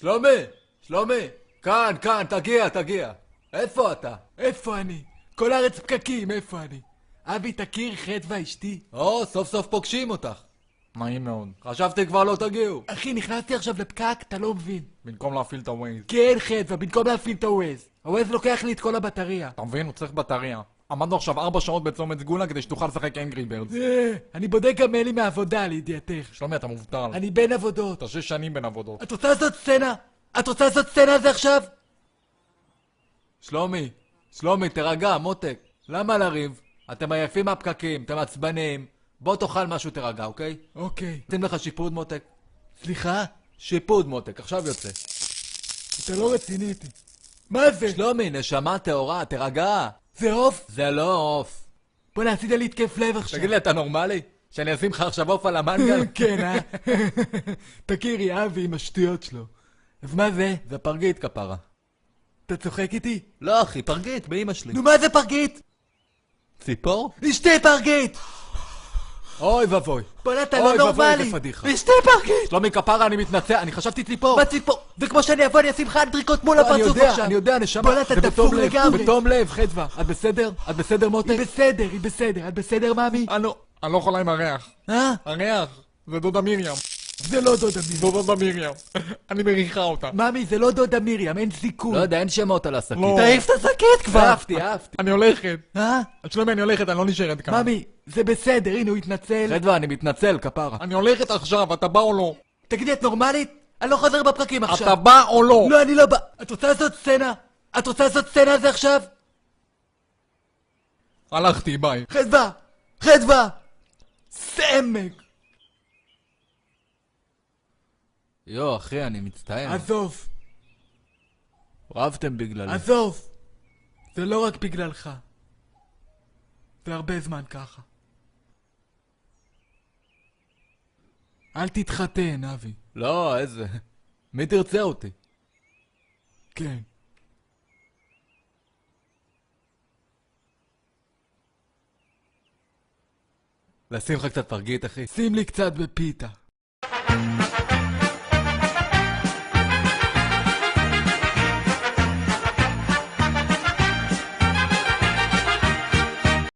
שלומי! שלומי! כאן, כאן, תגיע. איפה אתה? איפה אני? כל הארץ פקקים, איפה אני? אבי, תכיר חדווה אשתי. סוף סוף פוגשים אותך. נעים מאוד. חשבתי כבר לא תגיעו. אחי, נכנסתי עכשיו לפקק, אתה לא מבין. במקום להפעיל את הווייז. כן, חדווה, במקום להפעיל את הווייז. הווייז לוקח לי את כל הבטריה. אתה מבין? הוא צריך בטריה. עמדנו עכשיו 4 שעות בצומת סגולה כדי שתוכל לשחק אנגרי ברדס. אני בודק גם מיילים מהעבודה, לידיעתך. שלומי, אתה מובטל. אני בין עבודות. אתה 6 שנים בין עבודות. את רוצה לעשות סצנה? את רוצה לעשות סצנה על זה עכשיו? שלומי, תרגע, מותק. למה לריב? אתם עייפים מהפקקים, אתם עצבנים. בוא תאכל משהו, תרגע, אוקיי? אוקיי. שים לך שיפוד, מותק. סליחה? שיפוד, מותק, עכשיו יוצא. אתה לא רציני איתי. מה זה? שלומי, נשמה טהורה, תרגע. זה עוף? זה לא עוף. בוא עשית לי התקף לב עכשיו. תגיד לי, אתה נורמלי? שאני אשים לך עכשיו עוף על המנגל? כן, תכירי, אבי עם השטויות שלו. אז מה זה? זה פרגית כפרה. אתה צוחק איתי? לא אחי, פרגית, באמא שלי. נו, מה זה פרגית? ציפור? אשתי פרגית! אוי ובוי. בוא'נה, אתה אוי לא ואבוי, נורמלי! איזה פדיחה. אשתי פרגית! שלומי כפרה, אני מתנצל, אני חשבתי ציפור. מה ציפור? וכמו שאני אבוא אני אשים לך אנטריקוט מול לא, הפרצוף עכשיו. אני יודע, נשמה. בוא'נה, אתה זה דפוק בתום לב, לגמרי. בתום לב, חדווה. את בסדר? את בסדר, מותק? היא בסדר. את בסדר, מאמי? אני לא יכולה עם הריח. הריח. זה דודה מרים. זה לא דודה מרים. זו דודה מרים. אני מריחה אותה. מאמי, זה לא דודה מרים, אין סיכוי. לא יודע, אין שמות על השקית. לא. תעיף את השקית כבר! אהבתי. אני הולכת. אה? שלומי, אני הולכת, אני לא נשארת כאן. מאמי, זה בסדר, הנה הוא התנצל. חדווה, אני מתנצל, כפרה. אני הולכת עכשיו, אתה בא או לא? תגידי, את נורמלית? אני לא חוזר בפרקים עכשיו. אתה בא או לא? לא, אני לא בא. את רוצה לעשות סצנה? את רוצה לעשות סצנה על זה עכשיו? הלכתי, ביי. חדווה! סמק! יו, אחי, אני מצטער. עזוב, רבתם בגללי. עזוב. זה לא רק בגללך. זה הרבה זמן ככה. אל תתחתן, אבי. לא, איזה... מי תרצה אותי? כן. לשים לך קצת פרגית, אחי. שים לי קצת בפיתה.